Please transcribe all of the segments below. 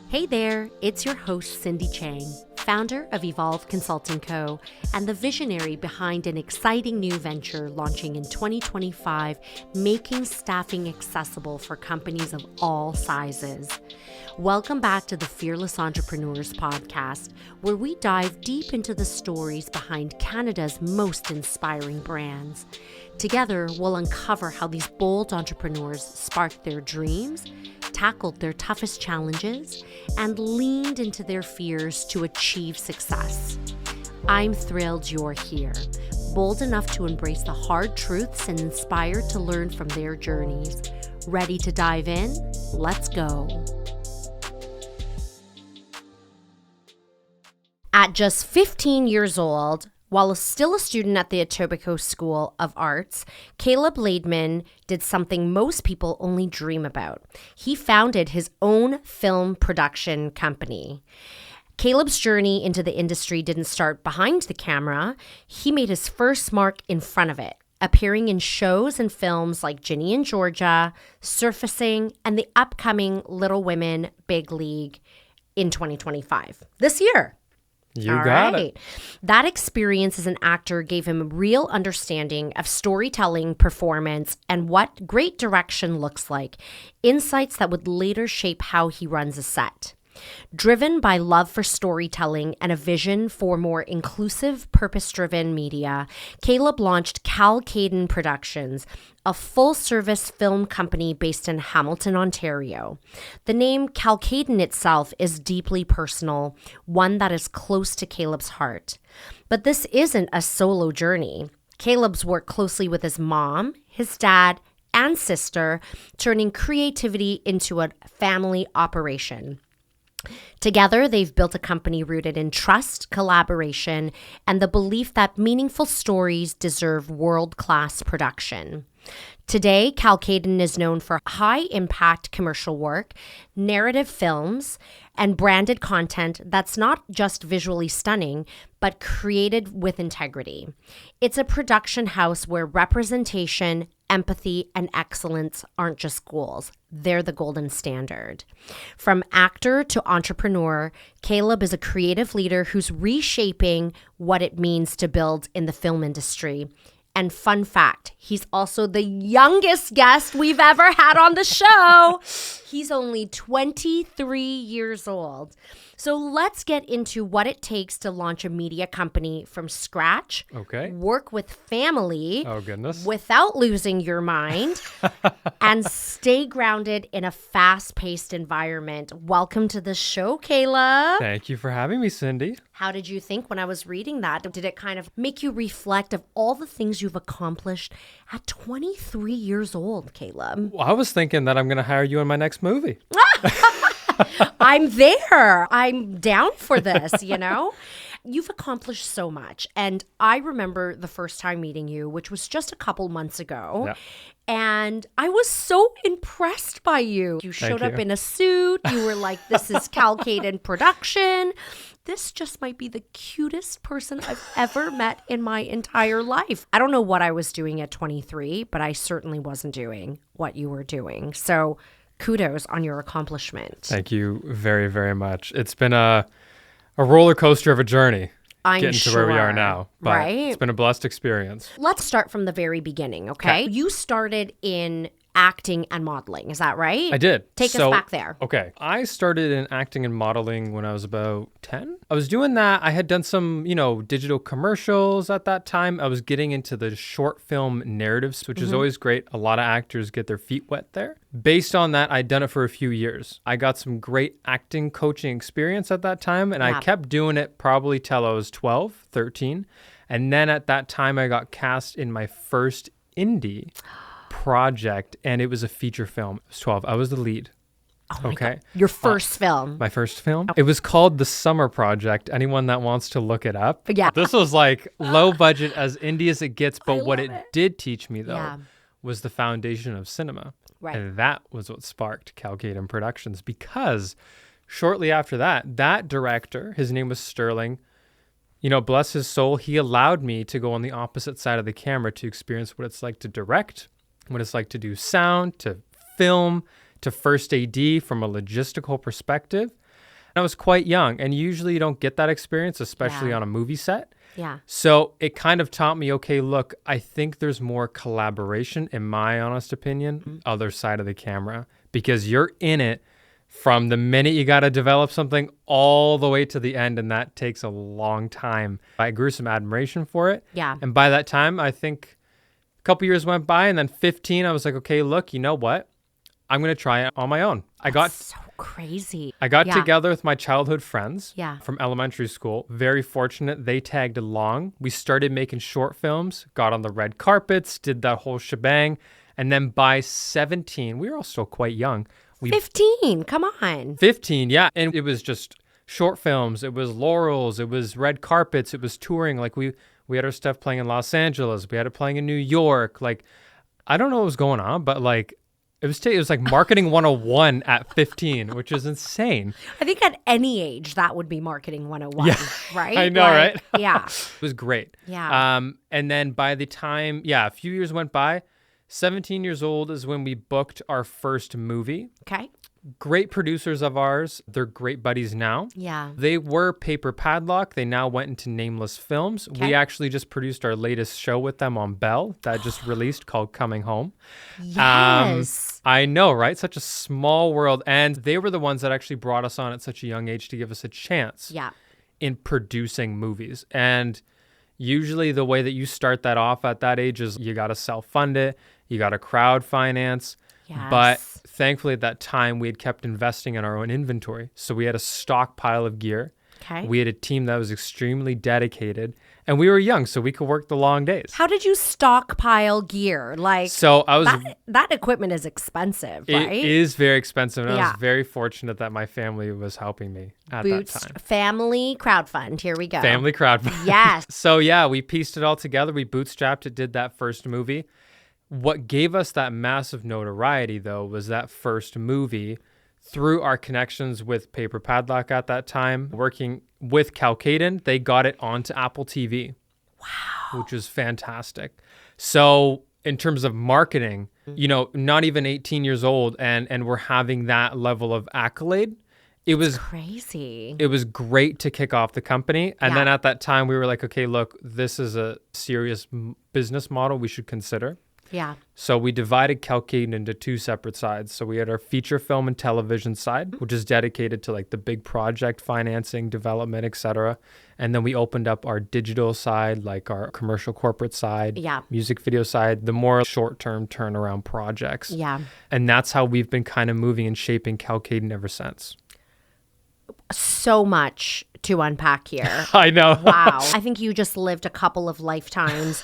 Hey there, it's your host, Cindy Chang, founder of Evolve Consulting Co. and the visionary behind an exciting new venture launching in 2025, making staffing accessible for companies of all sizes. Welcome back to the Fearless Entrepreneurs podcast, where we dive deep into the stories behind Canada's most inspiring brands. Together, we'll uncover how these bold entrepreneurs sparked their dreams, tackled their toughest challenges, and leaned into their fears to achieve success. I'm thrilled you're here, bold enough to embrace the hard truths and inspired to learn from their journeys. Ready to dive in? Let's go. At just 15 years old, while still a student at the Etobicoke School of Arts, Kaleb Laidman did something most people only dream about. He founded his own film production company. Kaleb's journey into the industry didn't start behind the camera. He made his first mark in front of it, appearing in shows and films like Ginny and Georgia, Surfacing, and the upcoming Little Women Big League in 2025, this year. You got it. That experience as an actor gave him a real understanding of storytelling, performance, and what great direction looks like, insights that would later shape how he runs a set. Driven by love for storytelling and a vision for more inclusive, purpose-driven media, Kaleb launched KalKaden Productions, a full-service film company based in Hamilton, Ontario. The name KalKaden itself is deeply personal, one that is close to Kaleb's heart. But this isn't a solo journey. Kaleb's worked closely with his mom, his dad, and sister, turning creativity into a family operation. Together, they've built a company rooted in trust, collaboration, and the belief that meaningful stories deserve world-class production. Today, KalKaden is known for high-impact commercial work, narrative films, and branded content that's not just visually stunning, but created with integrity. It's a production house where representation, empathy, and excellence aren't just goals. They're the golden standard. From actor to entrepreneur, Kaleb is a creative leader who's reshaping what it means to build in the film industry. And fun fact, he's also the youngest guest we've ever had on the show. He's only 23 years old. So let's get into what it takes to launch a media company from scratch. Okay. Work with family. Oh, goodness. Without losing your mind. And stay grounded in a fast-paced environment. Welcome to the show, Kaleb. Thank you for having me, Cindy. How did you think when I was reading that? Did it kind of make you reflect of all the things you've accomplished at 23 years old, Kaleb? Well, I was thinking that I'm going to hire you in my next movie. I'm there. I'm down for this, you know? You've accomplished so much. And I remember the first time meeting you, which was just a couple months ago. Yeah. And I was so impressed by you. You showed up in a suit. You were like, this is KalKaden Production. This just might be the cutest person I've ever met in my entire life. I don't know what I was doing at 23, but I certainly wasn't doing what you were doing. So kudos on your accomplishment. Thank you very, very much. It's been a roller coaster of a journey getting to where we are now. But right? It's been a blessed experience. Let's start from the very beginning, okay? You started in acting and modeling, is that right? I did. Take us back there. Okay. I started in acting and modeling when I was about 10. I was doing that. I had done some, digital commercials at that time. I was getting into the short film narratives, which is always great. A lot of actors get their feet wet there. Based on that, I'd done it for a few years. I got some great acting coaching experience at that time, and I kept doing it probably till I was 12, 13. And then at that time, I got cast in my first indie project, and it was a feature film. I was 12. I was the lead. Oh my God. Your first film. My first film. It was called The Summer Project. Anyone that wants to look it up. Yeah. This was like low budget, as indie as it gets, but what it did teach me, though, was the foundation of cinema. Right. And that was what sparked KalKaden Productions, because shortly after that, that director, his name was Sterling, bless his soul, he allowed me to go on the opposite side of the camera to experience what it's like to direct, what it's like to do sound, to film, to first AD from a logistical perspective. I was quite young, and usually you don't get that experience, especially on a movie set. Yeah. So it kind of taught me, okay, look, I think there's more collaboration, in my honest opinion, other side of the camera, because you're in it from the minute you got to develop something all the way to the end, and that takes a long time. I grew some admiration for it. Yeah. And by that time, I think a couple years went by, and then 15, I was like, okay, look, you know what? I'm going to try it on my own. So crazy. I got together with my childhood friends Yeah. from elementary school. Very fortunate. They tagged along. We started making short films, got on the red carpets, did that whole shebang. And then by 17, we were all still quite young. 15, come on. 15, yeah. And it was just short films. It was laurels. It was red carpets. It was touring. Like we had our stuff playing in Los Angeles. We had it playing in New York. Like, I don't know what was going on, but like, it was like marketing 101 at 15, which is insane. I think at any age that would be marketing 101, right? I know, right? Yeah. It was great. Yeah. And then by the time, a few years went by, 17 years old is when we booked our first movie. Okay. Great producers of ours. They're great buddies now. Yeah. They were Paper Padlock. They now went into Nameless Films. Okay. We actually just produced our latest show with them on Bell that just released called Coming Home. Yes. I know, right? Such a small world. And they were the ones that actually brought us on at such a young age to give us a chance in producing movies. And usually the way that you start that off at that age is you got to self-fund it. You got to crowd finance. Yes. But thankfully at that time, we had kept investing in our own inventory. So we had a stockpile of gear. Okay. We had a team that was extremely dedicated. And we were young, so we could work the long days. How did you stockpile gear? Like, so I was that equipment is expensive, right? It is very expensive. And I was very fortunate that my family was helping me at that time. Family crowdfund. Here we go. Family crowdfund. Yes. So we pieced it all together. We bootstrapped it, did that first movie. What gave us that massive notoriety, though, was that first movie through our connections with Paper Padlock at that time, working with KalKaden. They got it onto Apple TV. Wow. Which was fantastic. So in terms of marketing, not even 18 years old and we're having that level of accolade. It was crazy. It was great to kick off the company. And then at that time, we were like, okay, look, this is a serious business model we should consider. Yeah. So we divided KalKaden into two separate sides. So we had our feature film and television side, which is dedicated to like the big project financing, development, etc. And then we opened up our digital side, like our commercial corporate side, music video side, the more short-term turnaround projects. Yeah. And that's how we've been kind of moving and shaping KalKaden ever since. So much to unpack here. I know. Wow. I think you just lived a couple of lifetimes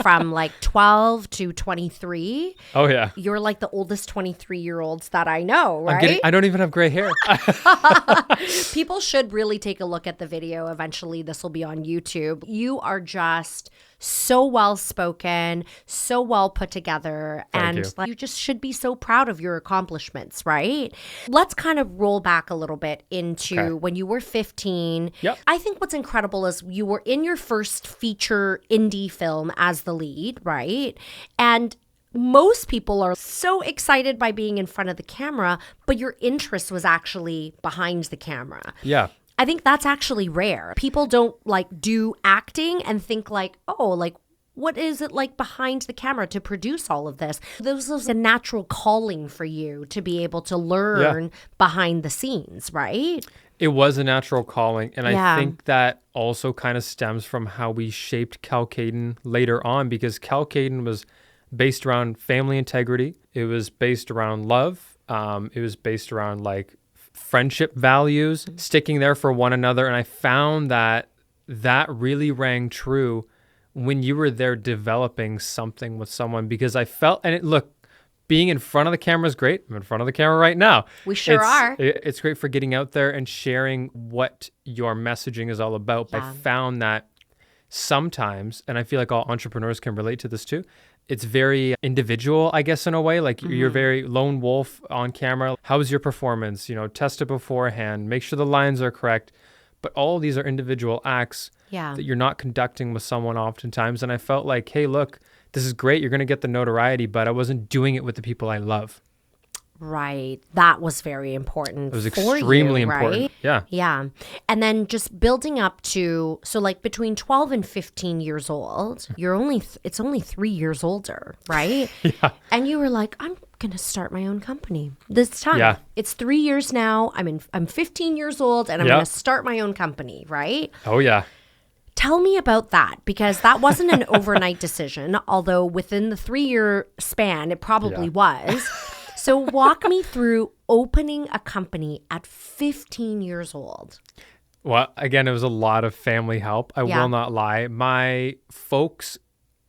from like 12 to 23. Oh, yeah. You're like the oldest 23-year-olds that I know, right? I don't even have gray hair. People should really take a look at the video. Eventually, this will be on YouTube. You are just so well spoken, so well put together, and you just should be so proud of your accomplishments, right? Let's kind of roll back a little bit into when you were 15. Yep. I think what's incredible is you were in your first feature indie film as the lead, right? And most people are so excited by being in front of the camera, but your interest was actually behind the camera. Yeah. I think that's actually rare. People don't like do acting and think like, oh, like what is it like behind the camera to produce all of this? This was a natural calling for you to be able to learn behind the scenes, right? It was a natural calling. And I think that also kind of stems from how we shaped KalKaden later on, because KalKaden was based around family integrity. It was based around love. It was based around like friendship values, sticking there for one another. And I found that really rang true when you were there developing something with someone, because I felt, look, being in front of the camera is great. I'm in front of the camera right now. We sure are. It's great for getting out there and sharing what your messaging is all about. But I found that sometimes, and I feel like all entrepreneurs can relate to this too, it's very individual, I guess, in a way. Like you're very lone wolf on camera. How's your performance? Test it beforehand. Make sure the lines are correct. But all of these are individual acts that you're not conducting with someone oftentimes. And I felt like, hey, look, this is great. You're going to get the notoriety, but I wasn't doing it with the people I love. Right. That was very important. It was for extremely you, important. right? Yeah. Yeah. And then just building up to, so like between 12 and 15 years old, it's only 3 years older, right? Yeah. And you were like, I'm going to start my own company this time. Yeah. It's 3 years now. I'm 15 years old and I'm Yeah. going to start my own company, right? Oh, yeah. Tell me about that, because that wasn't an overnight decision, although within the 3-year span, it probably was. So walk me through opening a company at 15 years old. Well, again, it was a lot of family help. I will not lie. My folks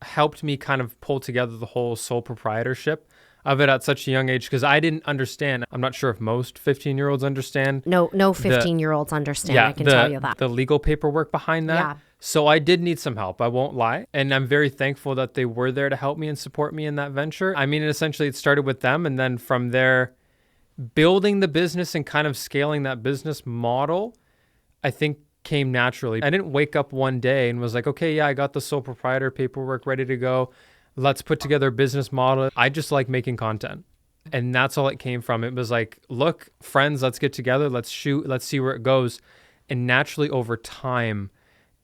helped me kind of pull together the whole sole proprietorship of it at such a young age, because I didn't understand. I'm not sure if most 15-year-olds understand. No 15-year-olds understand, I can tell you that. The legal paperwork behind that. Yeah. So I did need some help, I won't lie. And I'm very thankful that they were there to help me and support me in that venture. I mean, essentially it started with them, and then from there, building the business and kind of scaling that business model, I think came naturally. I didn't wake up one day and was like, okay, yeah, I got the sole proprietor paperwork ready to go. Let's put together a business model. I just like making content. And that's all it came from. It was like, look, friends, let's get together. Let's shoot. Let's see where it goes. And naturally over time,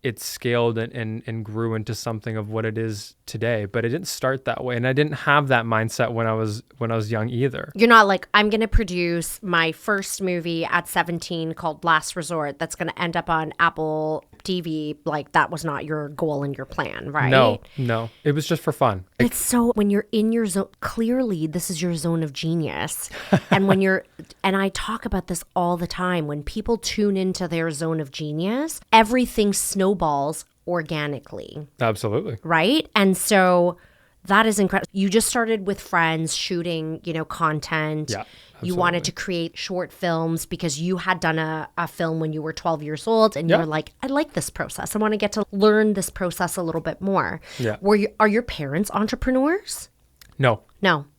it scaled and grew into something of what it is today. But it didn't start that way. And I didn't have that mindset when I was young either. You're not like, I'm going to produce my first movie at 17 called Last Resort that's going to end up on Apple TV. Like, that was not your goal and your plan, right? No. It was just for fun. It's so, when you're in your zone, clearly this is your zone of genius. And and I talk about this all the time, when people tune into their zone of genius, everything snowballs organically. Absolutely. Right? And so that is incredible. You just started with friends shooting, content. Yeah. You wanted to create short films because you had done a film when you were 12 years old, and you were like, I like this process. I want to get to learn this process a little bit more. Yeah. Are your parents entrepreneurs? No.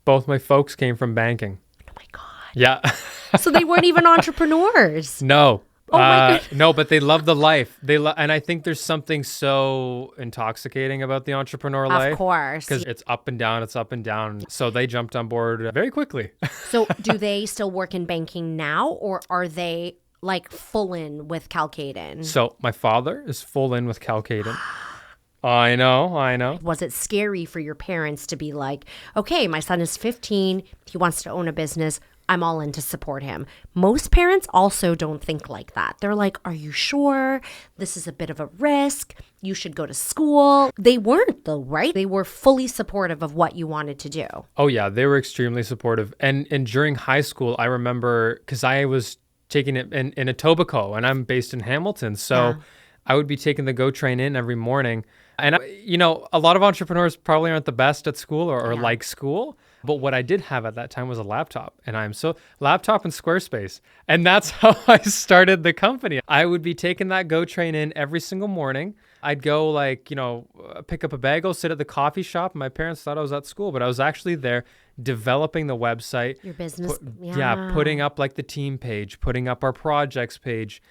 Both my folks came from banking. Oh my God. Yeah. So they weren't even entrepreneurs. No. Oh my God. No, but they love the life. And I think there's something so intoxicating about the entrepreneur life. Of course. Because it's up and down, it's up and down. So they jumped on board very quickly. So do they still work in banking now, or are they like full in with KalKaden? So my father is full in with KalKaden. I know. Was it scary for your parents to be like, okay, my son is 15, he wants to own a business, I'm all in to support him? Most parents also don't think like that. They're like, are you sure? This is a bit of a risk. You should go to school. They weren't though, right? They were fully supportive of what you wanted to do. Oh yeah, they were extremely supportive. And during high school, I remember, because I was taking it in Etobicoke, and I'm based in Hamilton. So I would be taking the GO train in every morning. And, a lot of entrepreneurs probably aren't the best at school or like school. But what I did have at that time was a laptop, and laptop and Squarespace. And that's how I started the company. I would be taking that GO train in every single morning. I'd go pick up a bagel, sit at the coffee shop. My parents thought I was at school, but I was actually there developing the website. Your business. Putting up like the team page, putting up our projects page.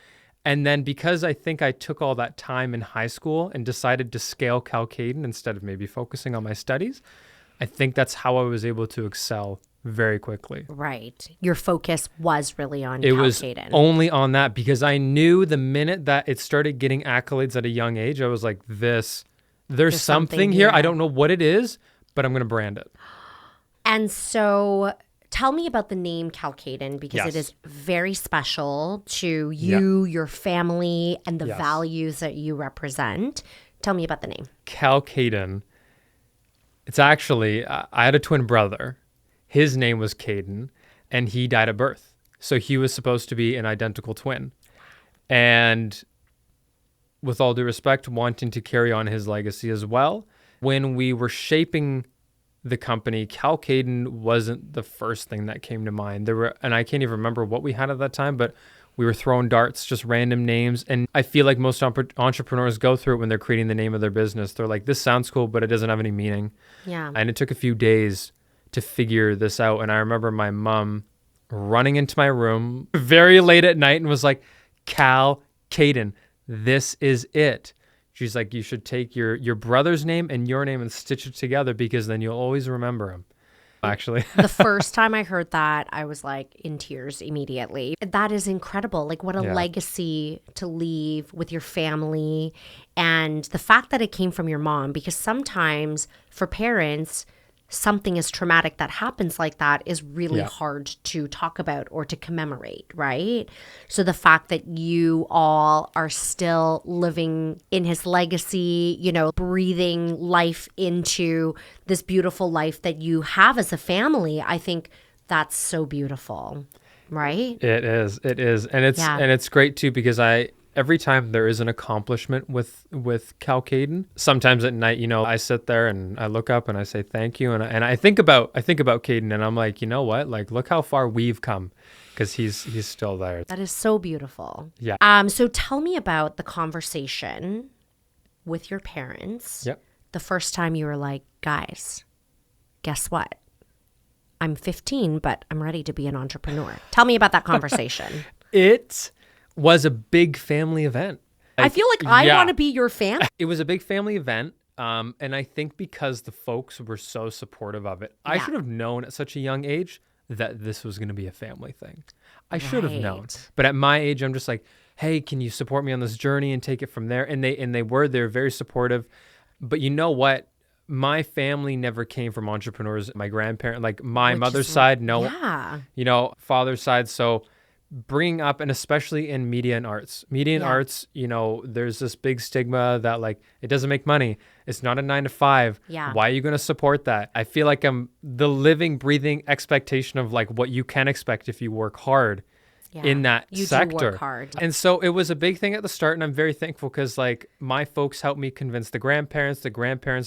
And then because I think I took all that time in high school and decided to scale KalKaden instead of maybe focusing on my studies, I think that's how I was able to excel very quickly. Right. Your focus was really on It KalKaden. was only on that, because I knew the minute that it started getting accolades at a young age, I was like, there's something here. I don't know what it is, but I'm going to brand it. And so tell me about the name KalKaden, because Yes. it is very special to you, your family, and the Yes. values that you represent. Tell me about the name. KalKaden. It's actually, I had a twin brother. His name was Kaden, and he died at birth. So he was supposed to be an identical twin. And with all due respect, wanting to carry on his legacy as well, when we were shaping the company, KalKaden wasn't the first thing that came to mind. And I can't even remember what we had at that time, but we were throwing darts, just random names. And I feel like most entrepreneurs go through it when they're creating the name of their business. They're like, this sounds cool, but it doesn't have any meaning. Yeah. And it took a few days to figure this out. And I remember my mom running into my room very late at night and was like, KalKaden, this is it. She's like, you should take your brother's name and your name and stitch it together, because then you'll always remember him. actually. The first time I heard that, I was like in tears immediately. That is incredible. Like, what a legacy to leave with your family. And the fact that it came from your mom, because sometimes for parents, something as traumatic that happens like that is really hard to talk about or to commemorate, right? So the fact that you all are still living in his legacy, you know, breathing life into this beautiful life that you have as a family, I think that's so beautiful, right? It is. And it's great too, because every time there is an accomplishment with KalKaden, sometimes at night, you know, I sit there and I look up and I say thank you, and I think about Caden, and I'm like, you know what, like, look how far we've come, because he's still there. That is so beautiful. Yeah. So tell me about the conversation with your parents. Yep. The first time you were like, guys, guess what? I'm 15, but I'm ready to be an entrepreneur. Tell me about that conversation. It was a big family event. I feel like I want to be your fan. It was a big family event. And I think because the folks were so supportive of it, I should have known at such a young age that this was going to be a family thing. I should have known. But at my age, I'm just like, hey, can you support me on this journey and take it from there? And they're very supportive. But you know what? My family never came from entrepreneurs. My grandparent, like my mother's side, no. Yeah. You know, father's side. So bringing up, and especially in media and arts, you know, there's this big stigma that like, it doesn't make money. It's not a 9 to 5. Yeah. Why are you going to support that? I feel like I'm the living, breathing expectation of like what you can expect if you work hard in that sector. You do work hard. And so it was a big thing at the start, and I'm very thankful because like my folks helped me convince the grandparents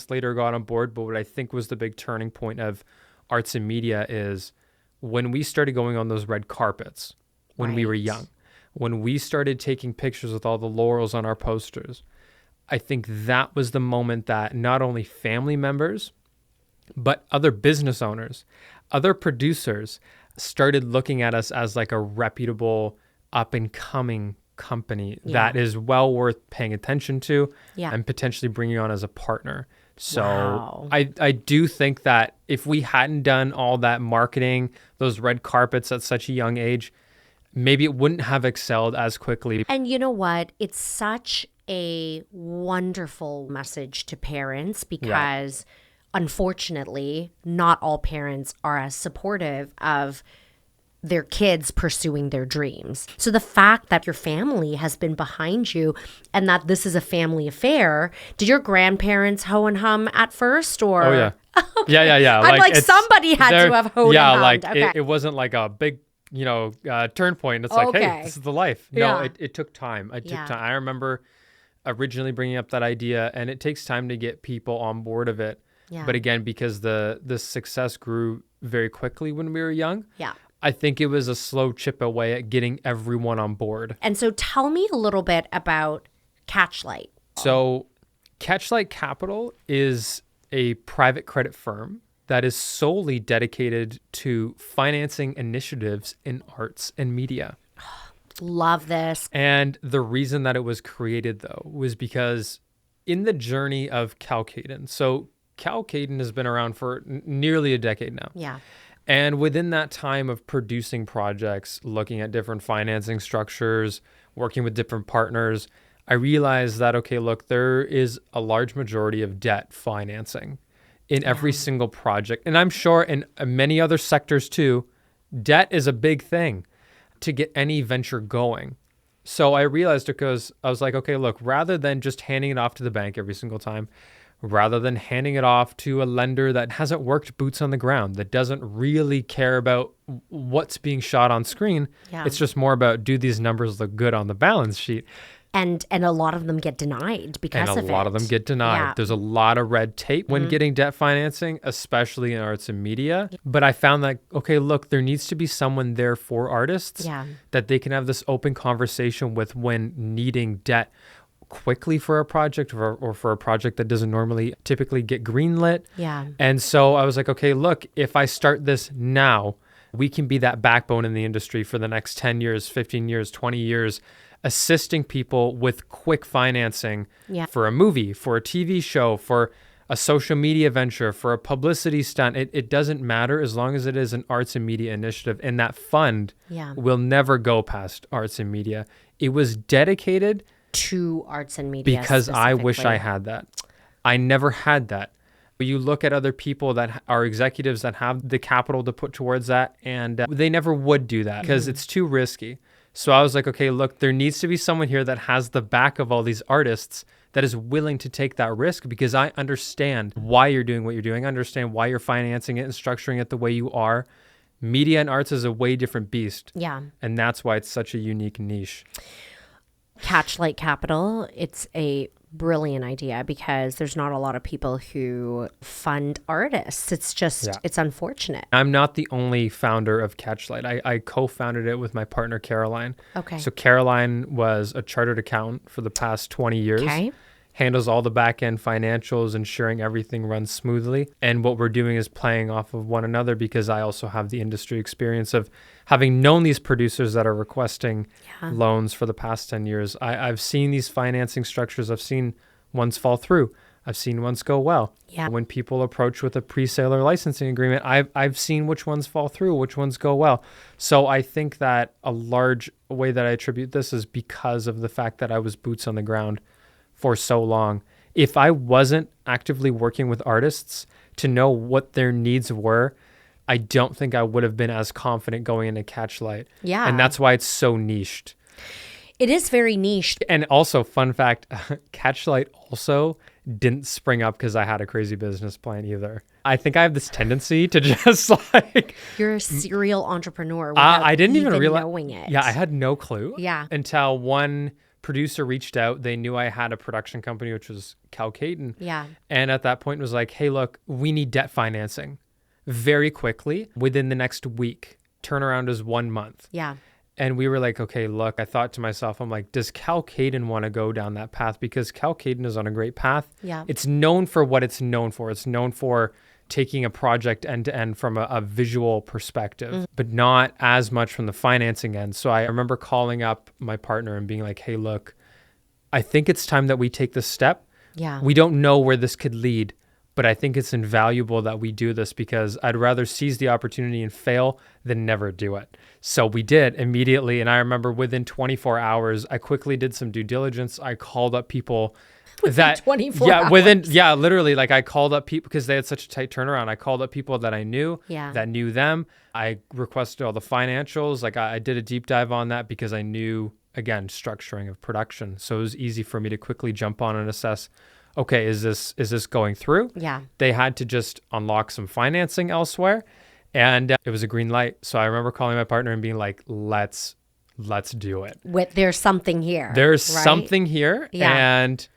later got on board. But what I think was the big turning point of arts and media is when we started going on those red carpets, when we were young, when we started taking pictures with all the laurels on our posters. I think that was the moment that not only family members, but other business owners, other producers started looking at us as like a reputable, up and coming company that is well worth paying attention to and potentially bringing on as a partner. So I do think that if we hadn't done all that marketing, those red carpets at such a young age, maybe it wouldn't have excelled as quickly. And you know what? It's such a wonderful message to parents because unfortunately, not all parents are as supportive of their kids pursuing their dreams. So the fact that your family has been behind you and that this is a family affair, did your grandparents hoe and hum at first, or? Oh, yeah. Okay. Yeah. I'm like somebody had to have hoed and hummed. Yeah, like it wasn't like a big, turn point. It's like, hey, this is the life. No, it took time. It took time. I remember originally bringing up that idea, and it takes time to get people on board of it. Yeah. But again, because the success grew very quickly when we were young. Yeah. I think it was a slow chip away at getting everyone on board. And so tell me a little bit about Catchlight. So Catchlight Capital is a private credit firm that is solely dedicated to financing initiatives in arts and media. Love this. And the reason that it was created, though, was because in the journey of KalKaden, so KalKaden has been around for nearly a decade now. Yeah. And within that time of producing projects, looking at different financing structures, working with different partners, I realized that, okay, look, there is a large majority of debt financing in every single project. And I'm sure in many other sectors too, debt is a big thing to get any venture going. So I realized, because I was like, okay, look, rather than just handing it off to the bank every single time, rather than handing it off to a lender that hasn't worked boots on the ground, that doesn't really care about what's being shot on screen, it's just more about, do these numbers look good on the balance sheet? And a lot of them get denied because of it. And a lot of them get denied. Yeah. There's a lot of red tape when getting debt financing, especially in arts and media. But I found that, okay, look, there needs to be someone there for artists that they can have this open conversation with when needing debt quickly for a project or for a project that doesn't normally typically get greenlit. Yeah. And so I was like, okay, look, if I start this now, we can be that backbone in the industry for the next 10 years, 15 years, 20 years, assisting people with quick financing for a movie, for a TV show, for a social media venture, for a publicity stunt. It doesn't matter as long as it is an arts and media initiative. And that fund will never go past arts and media. It was dedicated to arts and media because I wish I had that. I never had that. You look at other people that are executives that have the capital to put towards that, and they never would do that because it's too risky. So I was like, okay, look, there needs to be someone here that has the back of all these artists that is willing to take that risk, because I understand why you're doing what you're doing. I understand why you're financing it and structuring it the way you are. Media and arts is a way different beast. Yeah. And that's why it's such a unique niche. Catchlight Capital, it's a brilliant idea because there's not a lot of people who fund artists. It's just, it's unfortunate. I'm not the only founder of Catchlight. I co-founded it with my partner, Caroline. Okay. So Caroline was a chartered accountant for the past 20 years. Okay. Handles all the back-end financials, ensuring everything runs smoothly. And what we're doing is playing off of one another, because I also have the industry experience of having known these producers that are requesting loans for the past 10 years. I've seen these financing structures. I've seen ones fall through. I've seen ones go well. Yeah. When people approach with a pre-sale or licensing agreement, I've seen which ones fall through, which ones go well. So I think that a large way that I attribute this is because of the fact that I was boots on the ground for so long. If I wasn't actively working with artists to know what their needs were, I don't think I would have been as confident going into Catchlight. Yeah. And that's why it's so niched. It is very niche. And also, fun fact, Catchlight also didn't spring up because I had a crazy business plan either. I think I have this tendency to just like... You're a serial entrepreneur without I didn't even realize knowing it. Yeah, I had no clue. Yeah. Until one producer reached out. They knew I had a production company, which was KalKaden. Yeah. And at that point was like, hey, look, we need debt financing very quickly within the next week. Turnaround is 1 month. Yeah. And we were like, okay, look, I thought to myself, I'm like, does KalKaden want to go down that path? Because KalKaden is on a great path. Yeah. It's known for what it's known for. It's known for taking a project end to end from a visual perspective, but not as much from the financing end. So I remember calling up my partner and being like, hey, look, I think it's time that we take this step. Yeah. We don't know where this could lead, but I think it's invaluable that we do this, because I'd rather seize the opportunity and fail than never do it. So we did immediately. And I remember within 24 hours, I quickly did some due diligence. I called up people within 24 hours. Literally, like I called up people because they had such a tight turnaround. I called up people that I knew, that knew them. I requested all the financials. Like I did a deep dive on that because I knew, again, structuring of production. So it was easy for me to quickly jump on and assess, okay, is this going through? Yeah. They had to just unlock some financing elsewhere, and it was a green light. So I remember calling my partner and being like, let's do it. There's something here. There's something here. Yeah. And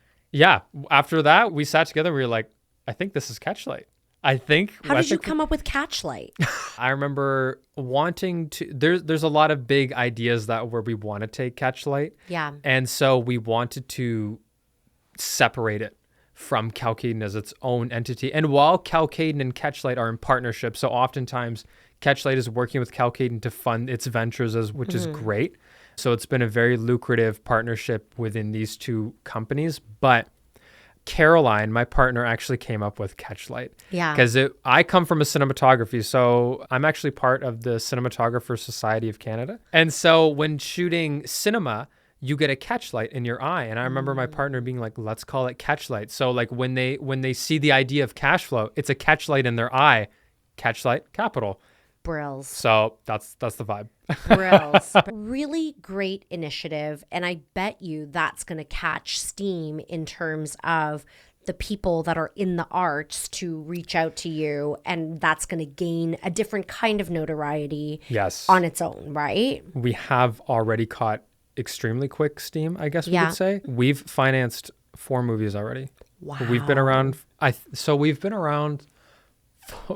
after that, we sat together. We were like, I think this is Catchlight. How did you come up with Catchlight? I remember wanting to, there's a lot of big ideas where we want to take Catchlight. Yeah. And so we wanted to separate it from KalKaden as its own entity. And while KalKaden and Catchlight are in partnership, so oftentimes Catchlight is working with KalKaden to fund its ventures, which is great. So it's been a very lucrative partnership within these two companies. But Caroline, my partner, actually came up with Catchlight. Yeah. Because I come from a cinematography. So I'm actually part of the Cinematographers Society of Canada. And so when shooting cinema, you get a catchlight in your eye. And I remember my partner being like, let's call it Catchlight. So like when they see the idea of cash flow, it's a catchlight in their eye. Catchlight Capital. Brills. So that's the vibe. Brills. Really great initiative. And I bet you that's going to catch steam in terms of the people that are in the arts to reach out to you. And that's going to gain a different kind of notoriety on its own, right? We have already caught extremely quick steam, I guess we could say. We've financed 4 movies already. Wow. We've been around, we've been around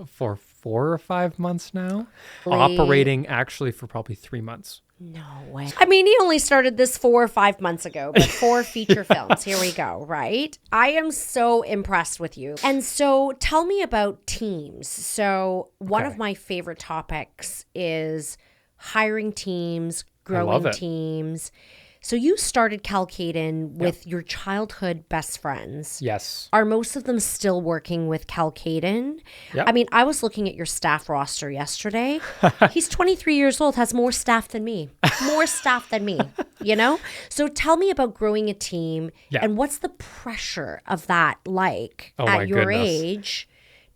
for 4 or 5 months now, operating actually for probably 3 months. No way. I mean, he only started this 4 or 5 months ago, but 4 feature films. Here we go, right? I am so impressed with you. And so tell me about teams. So one of my favorite topics is hiring teams, growing teams. So you started KalKaden with your childhood best friends. Yes. Are most of them still working with KalKaden? Yep. I mean, I was looking at your staff roster yesterday. He's 23 years old, has more staff than me. More staff than me, you know? So tell me about growing a team and what's the pressure of that like at your age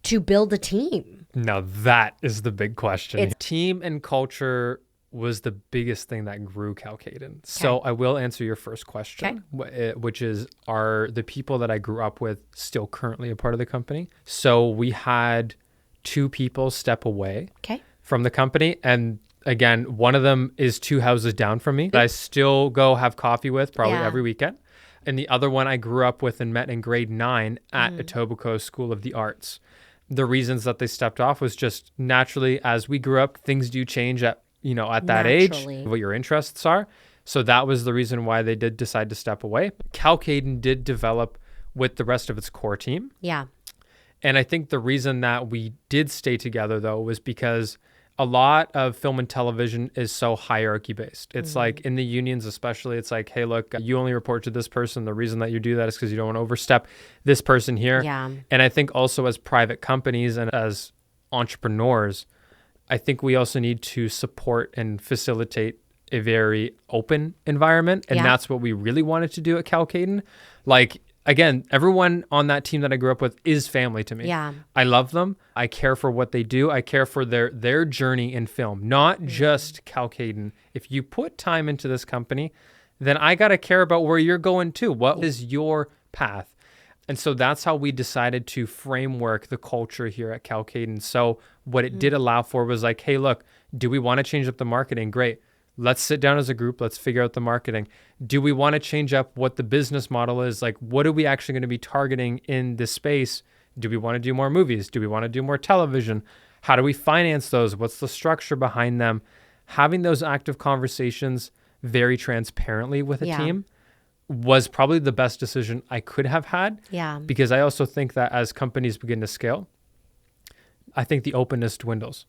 to build a team? Now that is the big question. Team and culture was the biggest thing that grew KalKaden. So I will answer your first question, which is, are the people that I grew up with still currently a part of the company? So we had 2 people step away from the company. And again, one of them is 2 houses down from me that I still go have coffee with probably every weekend. And the other one I grew up with and met in grade 9 at Etobicoke School of the Arts. The reasons that they stepped off was just naturally, as we grew up, things do change at that age, what your interests are. So that was the reason why they did decide to step away. KalKaden did develop with the rest of its core team. Yeah. And I think the reason that we did stay together, though, was because a lot of film and television is so hierarchy based. It's like in the unions, especially, it's like, hey, look, you only report to this person. The reason that you do that is because you don't want to overstep this person here. Yeah. And I think also as private companies and as entrepreneurs, I think we also need to support and facilitate a very open environment. And that's what we really wanted to do at KalKaden. Like, again, everyone on that team that I grew up with is family to me. Yeah. I love them. I care for what they do. I care for their journey in film, not just KalKaden. If you put time into this company, then I got to care about where you're going too. What is your path? And so that's how we decided to framework the culture here at KalKaden. So what it did allow for was like, hey, look, do we want to change up the marketing? Great. Let's sit down as a group. Let's figure out the marketing. Do we want to change up what the business model is? Like, what are we actually going to be targeting in this space? Do we want to do more movies? Do we want to do more television? How do we finance those? What's the structure behind them? Having those active conversations very transparently with a team was probably the best decision I could have had. Yeah. Because I also think that as companies begin to scale, I think the openness dwindles.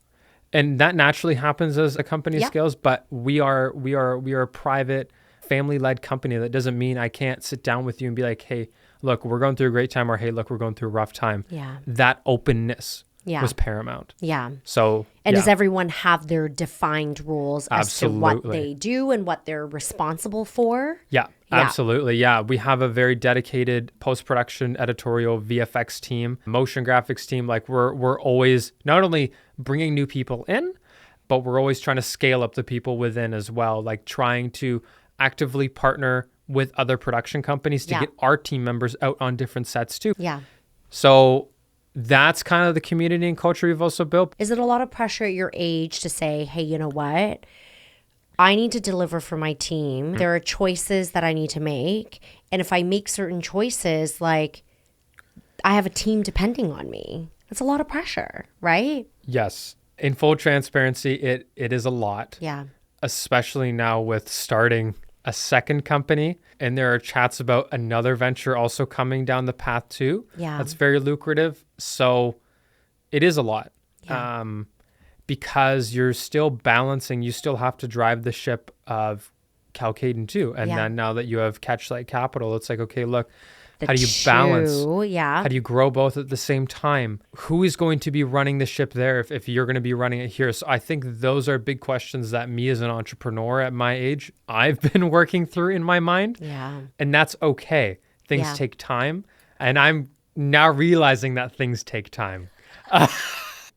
And that naturally happens as a company scales, but we are a private, family-led company. That doesn't mean I can't sit down with you and be like, hey, look, we're going through a great time, or hey, look, we're going through a rough time. Yeah. That openness was paramount. Yeah. So, and does everyone have their defined roles as to what they do and what they're responsible for? Yeah, absolutely. Yeah. We have a very dedicated post-production, editorial, VFX team, motion graphics team. Like we're always not only bringing new people in, but we're always trying to scale up the people within as well. Like trying to actively partner with other production companies to get our team members out on different sets too. Yeah. So that's kind of the community and culture we've also built. Is it a lot of pressure at your age to say, hey, you know what? I need to deliver for my team. There are choices that I need to make. And if I make certain choices, like I have a team depending on me. That's a lot of pressure, right? Yes. In full transparency, it is a lot. Yeah. Especially now with starting a second company. And there are chats about another venture also coming down the path too. Yeah. That's very lucrative. So it is a lot. Yeah. Because you're still balancing, you still have to drive the ship of KalKaden too. And then now that you have Catchlight Capital, it's like, okay, look, how do you balance? How do you grow both at the same time? Who is going to be running the ship there if you're going to be running it here? So I think those are big questions that me as an entrepreneur at my age, I've been working through in my mind. Yeah. And that's okay. Things take time. And I'm now realizing that things take time.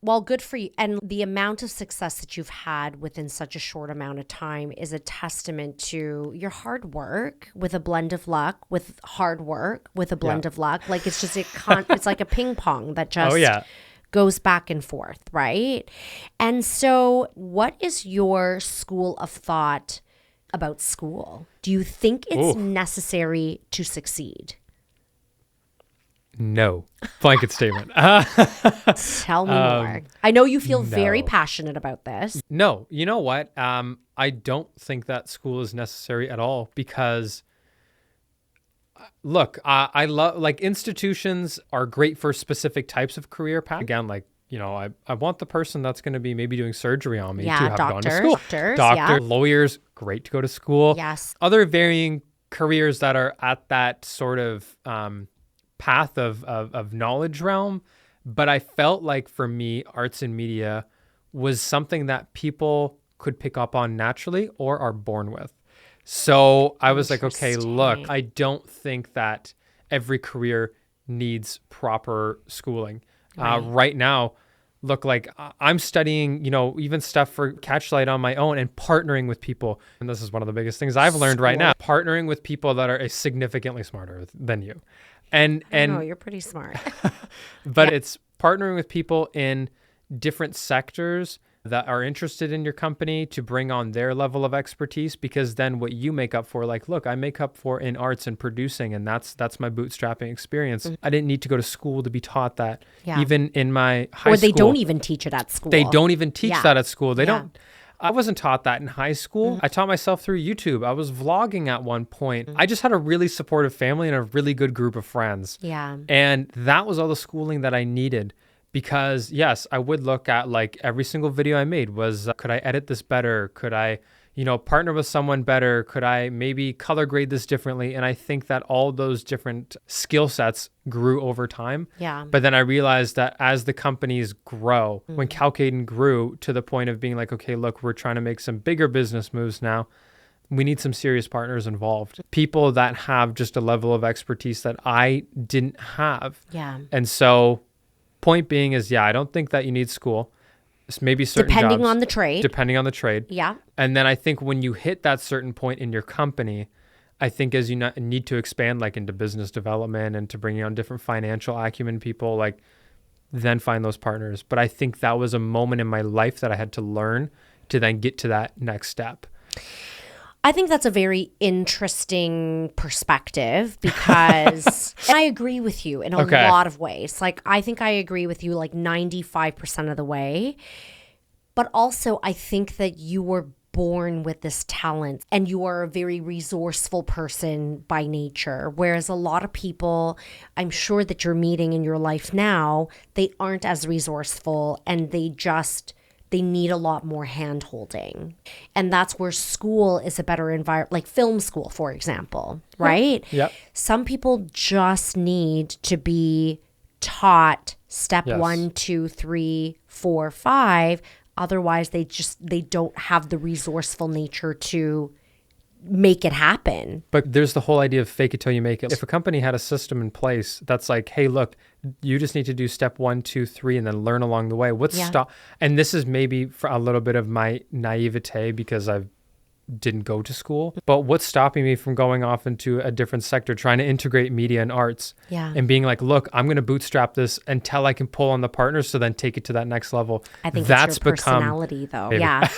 Well, good for you. And the amount of success that you've had within such a short amount of time is a testament to your hard work with a blend of luck, with hard work with a blend of luck. Like it's just, it's like a ping pong that just goes back and forth, right? And so what is your school of thought about school? Do you think it's necessary to succeed? No. Blanket statement. Tell me more. I know you feel very passionate about this. No. You know what? I don't think that school is necessary at all because, look, I love, like, institutions are great for specific types of career path. Again, like I want the person that's going to be maybe doing surgery on me to have gone to doctors, school. doctors, Doctor, lawyers, great to go to school. Yes. Other varying careers that are at that sort of path of knowledge realm. But I felt like for me, arts and media was something that people could pick up on naturally or are born with. So I was like, okay, look, I don't think that every career needs proper schooling. Right now, look, like I'm studying, even stuff for Catchlight on my own and partnering with people. And this is one of the biggest things I've learned right now, partnering with people that are significantly smarter than you. And you're pretty smart. But it's partnering with people in different sectors that are interested in your company to bring on their level of expertise, because then what you make up for, like, look, I make up for in arts and producing, and that's my bootstrapping experience. Mm-hmm. I didn't need to go to school to be taught that. Yeah. Even in my high school. Or they don't even teach it at school. They don't even teach that at school. They don't. I wasn't taught that in high school. Mm-hmm. I taught myself through YouTube. I was vlogging at one point. Mm-hmm. I just had a really supportive family and a really good group of friends. Yeah. And that was all the schooling that I needed. Because yes, I would look at like every single video I made was, could I edit this better? Could I, partner with someone better? Could I maybe color grade this differently? And I think that all those different skill sets grew over time. Yeah. But then I realized that as the companies grow, when KalKaden grew to the point of being like, okay, look, we're trying to make some bigger business moves now. We need some serious partners involved. People that have just a level of expertise that I didn't have. Yeah. And so point being is, I don't think that you need school. It's maybe certain Depending jobs, on the trade. Depending on the trade. Yeah. And then I think when you hit that certain point in your company, I think as you need to expand like into business development and to bringing on different financial acumen people, like then find those partners. But I think that was a moment in my life that I had to learn to then get to that next step. I think that's a very interesting perspective because I agree with you in a lot of ways. Like, I think I agree with you like 95% of the way. But also, I think that you were born with this talent and you are a very resourceful person by nature. Whereas a lot of people, I'm sure that you're meeting in your life now, they aren't as resourceful and they need a lot more hand-holding. And that's where school is a better environment, like film school, for example, right? Yep. Some people just need to be taught step 1, 2, 3, 4, 5. Otherwise, they don't have the resourceful nature to make it happen. But there's the whole idea of fake it till you make it. If a company had a system in place that's like, hey, look, you just need to do step 1, 2, 3, and then learn along the way. And this is maybe for a little bit of my naivete because I didn't go to school, but what's stopping me from going off into a different sector, trying to integrate media and arts and being like, look, I'm going to bootstrap this until I can pull on the partners to then take it to that next level. I think that's your personality though. Maybe. Yeah.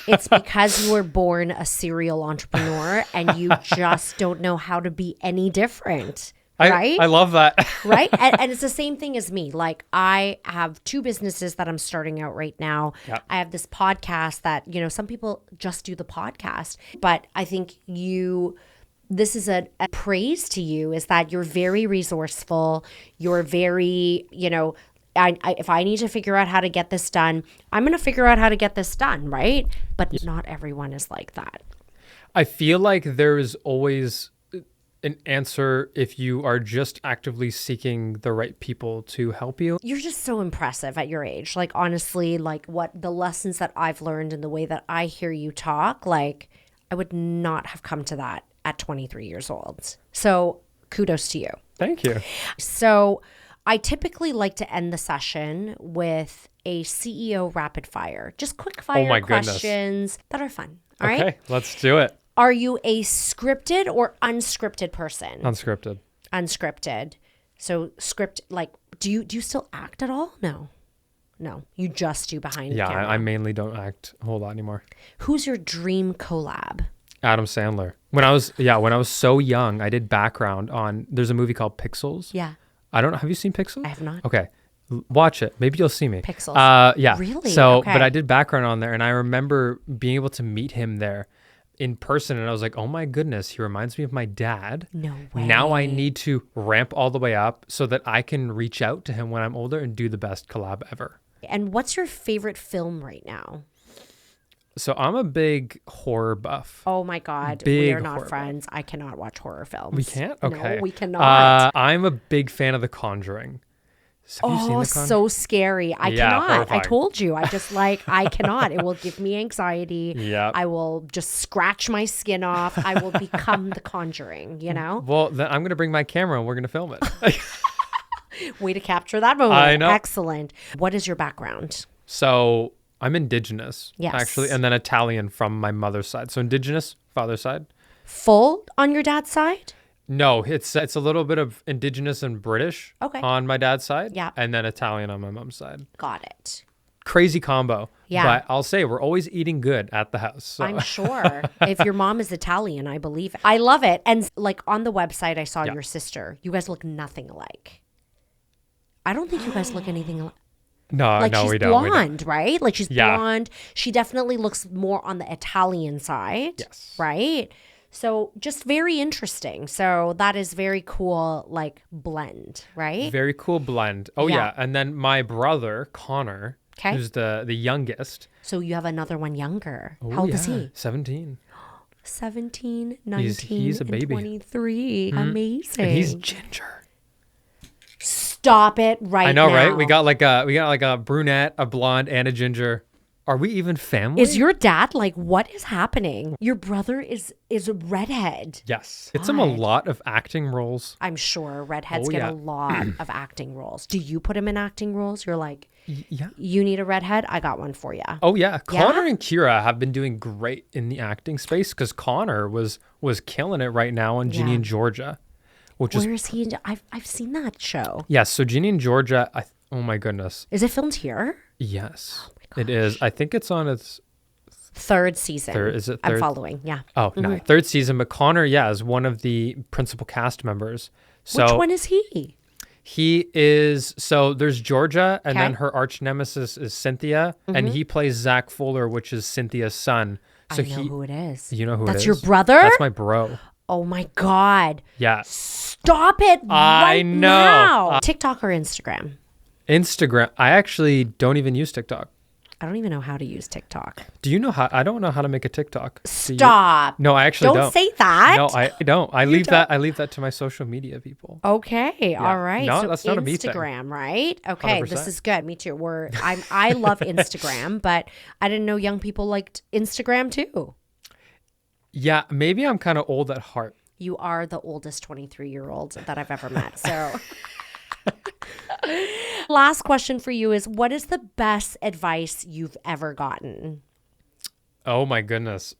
It's because you were born a serial entrepreneur and you just don't know how to be any different. Right? I love that. Right? And it's the same thing as me. Like, I have 2 businesses that I'm starting out right now. Yep. I have this podcast that, some people just do the podcast. But I think this is a praise to you, is that you're very resourceful. You're very, if I need to figure out how to get this done, I'm going to figure out how to get this done, right? But not everyone is like that. I feel like there is always an answer if you are just actively seeking the right people to help you. You're just so impressive at your age. Like, honestly, like what the lessons that I've learned and the way that I hear you talk, like I would not have come to that at 23 years old. So kudos to you. Thank you. So I typically like to end the session with a CEO rapid fire, just quick fire questions that are fun. All right. Okay, let's do it. Are you a scripted or unscripted person? Unscripted. Unscripted. So do you still act at all? No, you just do behind the camera. Yeah, I mainly don't act a whole lot anymore. Who's your dream collab? Adam Sandler. When I was so young, I did background on, there's a movie called Pixels. Yeah. I don't know. Have you seen Pixels? I have not. Okay. Watch it. Maybe you'll see me. Pixels. Yeah. Really? So, okay. But I did background on there and I remember being able to meet him there in person and I was like, oh my goodness, he reminds me of my dad. No way. Now I need to ramp all the way up so that I can reach out to him when I'm older and do the best collab ever. And what's your favorite film right now? So I'm a big horror buff. Oh my God. Big We are not horror friends. I cannot watch horror films. We can't? Okay. No, we cannot. I'm a big fan of The Conjuring. Have you seen The Conjuring? So scary. I Yeah, cannot. horrifying. I told you. I cannot. It will give me anxiety. Yep. I will just scratch my skin off. I will become The Conjuring, you know? Well, then I'm going to bring my camera and we're going to film it. Way to capture that moment. I know. Excellent. What is your background? So I'm Indigenous, Yes. actually, and then Italian from my mother's side. So Indigenous, father's side. Full on your dad's side? No, it's a little bit of Indigenous and British on my dad's side. Yeah. And then Italian on my mom's side. Got it. Crazy combo. Yeah. But I'll say we're always eating good at the house. So. I'm sure. If your mom is Italian, I believe it. I love it. And like on the website, I saw your sister. You guys look nothing alike. I don't think you guys look anything alike. No, Like no, she's we don't. blonde, right? Like she's Yeah. blonde. She definitely looks more on the Italian side. Yes. Right? So just very interesting. So that is very cool, like blend, right? Very cool blend. Oh, Yeah. yeah. And then my brother, Connor, Okay. who's the youngest. So you have another one younger. Oh, How old is yeah, he? 17. 17, 19, he's a and baby. 23. Amazing. And he's ginger. Stop it right now. I know, right? We got like a brunette, a blonde, and a ginger. Are we even family? Is your dad like, what is happening? Your brother is a redhead. Yes. It's him a lot of acting roles. I'm sure redheads Oh, get yeah. a lot of acting roles. Do you put him in acting roles? You're like, Yeah. you need a redhead? I got one for you. Oh, yeah. Connor and Kira have been doing great in the acting space because Connor was killing it right now on Ginny Yeah. and Georgia. Which Where is he? I've seen that show. Yes. So Ginny and Georgia, oh my goodness. Is it filmed here? Yes, it is. I think it's on its Third season. Is it I'm third? following. Yeah. Oh, no, third season. But Connor, is one of the principal cast members. So Which one is he? he is. So there's Georgia, and then Okay. her arch nemesis is Cynthia, and he plays Zach Fuller, which is Cynthia's son. So I know who it is. You know who That's it your is? brother? That's my bro. Oh my God. Yeah. Stop it I right know. now. TikTok or Instagram? Instagram. I actually don't even use TikTok. I don't even know how to use TikTok. Do you know how? I don't know how to make a TikTok. Do you? Stop. No, I actually don't. Don't say that. No, I don't. I leave that to my social media people. Okay, all right. No, so that's not a me thing. Instagram, right? Okay, 100%. this is good. Me too. I love Instagram, but I didn't know young people liked Instagram too. Yeah, maybe I'm kind of old at heart. You are the oldest 23-year-old that I've ever met. So last question for you is, what is the best advice you've ever gotten? Oh my goodness.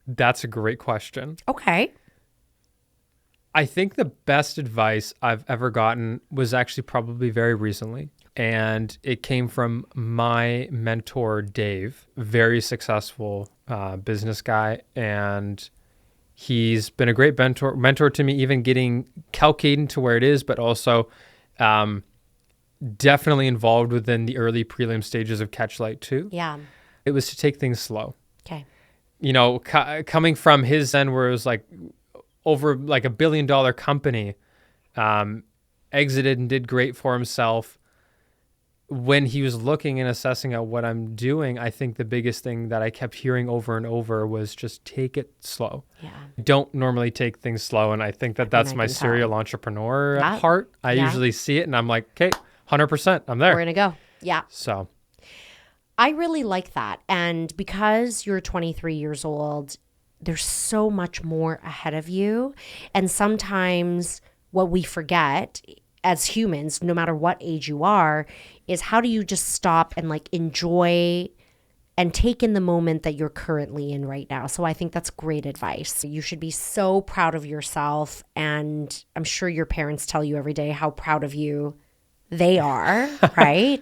That's a great question. Okay. I think the best advice I've ever gotten was actually probably very recently. And it came from my mentor, Dave, very successful business guy. And he's been a great mentor to me, even getting KalKaden to where it is, but also definitely involved within the early prelim stages of Catchlight too. Yeah. It was to take things slow. Okay. You know, coming from his end where it was like over like $1 billion company, exited and did great for himself. When he was looking and assessing at what I'm doing, I think the biggest thing that I kept hearing over and over was just take it slow. Yeah. Don't normally take things slow. And I think that's my serial entrepreneur at heart. I usually see it and I'm like, okay, 100%, I'm there. We're going to go. Yeah. So I really like that. And because you're 23 years old, there's so much more ahead of you. And sometimes what we forget as humans, no matter what age you are, is how do you just stop and like enjoy and take in the moment that you're currently in right now. So I think that's great advice. You should be so proud of yourself. And I'm sure your parents tell you every day how proud of you they are, right?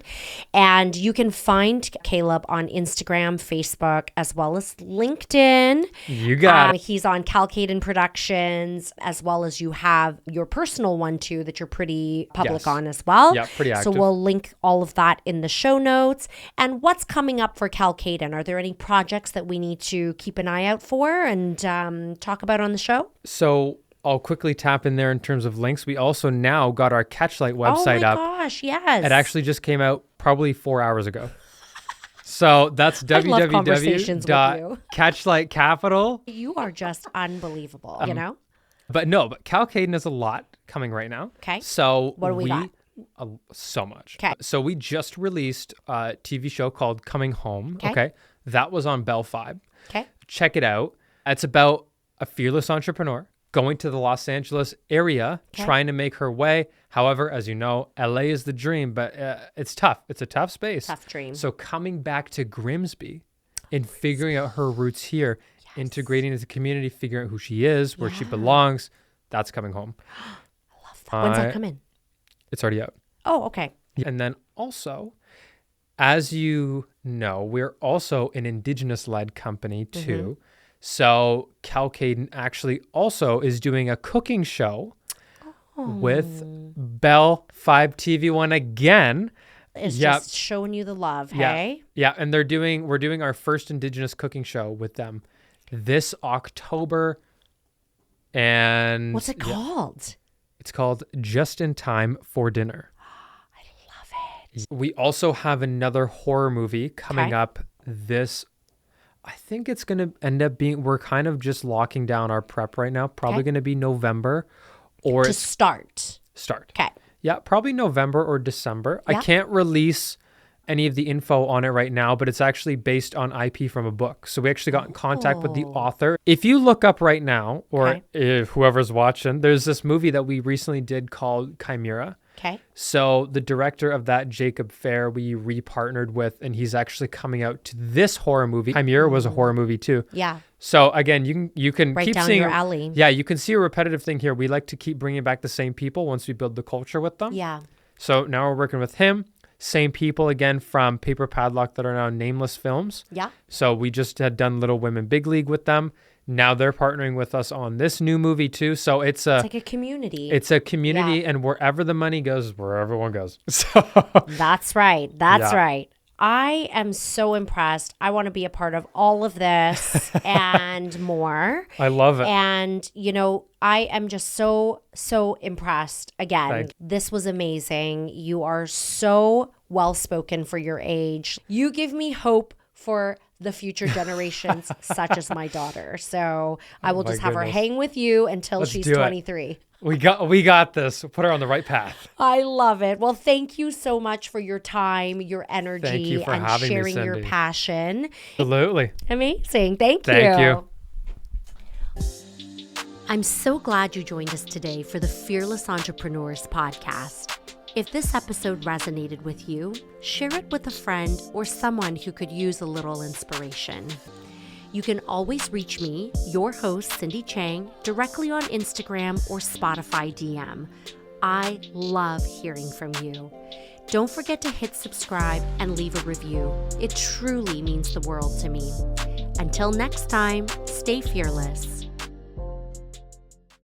And you can find Kaleb on Instagram, Facebook, as well as LinkedIn. you got it. He's on KalKaden Productions, as well as you have your personal one too that you're pretty public Yes. on as well. Yeah, pretty So active. we'll link all of that in the show notes. And what's coming up for KalKaden? Are there any projects that we need to keep an eye out for and talk about on the show? So I'll quickly tap in there in terms of links. We also now got our Catchlight website up. Oh my gosh, yes. It actually just came out probably 4 hours ago. So that's I love conversations with you. www.catchlightcapital. You are just unbelievable, you know? But KalKaden has a lot coming right now. Okay. So what do we got? So much. Okay. So we just released a TV show called Coming Home. Okay. That was on Bell 5. Okay. Check it out. It's about a fearless entrepreneur going to the Los Angeles area, trying to make her way. However, as you know, LA is the dream, but it's tough. It's a tough space. Tough dream. So coming back to Grimsby and figuring out her roots here, integrating into the community, figuring out who she is, where she belongs, that's Coming Home. I love that. When's that come in? It's already out. Oh, okay. And then also, as you know, we're also an Indigenous-led company too. So KalKaden actually also is doing a cooking show with Bell 5 TV1 again. It's just showing you the love, hey? Yeah, and we're doing our first Indigenous cooking show with them this October. And what's it called? It's called Just in Time for Dinner. I love it. We also have another horror movie coming up this. I think it's going to end up being, we're kind of just locking down our prep right now. Probably going to be November or to start. Okay. Yeah, probably November or December. I can't release any of the info on it right now, but it's actually based on IP from a book. So we actually got in contact with the author. If you look up right now, or if whoever's watching, there's this movie that we recently did called Chimera. Okay. So the director of that, Jacob Fair, we repartnered with, and he's actually coming out to this horror movie. Chimera was a horror movie too. Yeah. So again, you can right keep down seeing your alley. Yeah, you can see a repetitive thing here. We like to keep bringing back the same people once we build the culture with them. Yeah. So now we're working with him. Same people again from Paper Padlock that are now Nameless Films. Yeah. So we just had done Little Women Big League with them. Now they're partnering with us on this new movie too. So it's like a community. It's a community, and wherever the money goes, is where everyone goes. So that's right. That's right. I am so impressed. I want to be a part of all of this and more. I love it. And, you know, I am just so impressed. Again, this was amazing. You are so well-spoken for your age. You give me hope for the future generations, such as my daughter. So I will just have her hang with you until she's 23. We got this. We'll put her on the right path. I love it. Well, thank you so much for your time, your energy, thank you for and having sharing me, your passion. Absolutely. Amazing. Thank you. I'm so glad you joined us today for the Fearless Entrepreneurs podcast. If this episode resonated with you, share it with a friend or someone who could use a little inspiration. You can always reach me, your host, Cindy Chang, directly on Instagram or Spotify DM. I love hearing from you. Don't forget to hit subscribe and leave a review. It truly means the world to me. Until next time, stay fearless.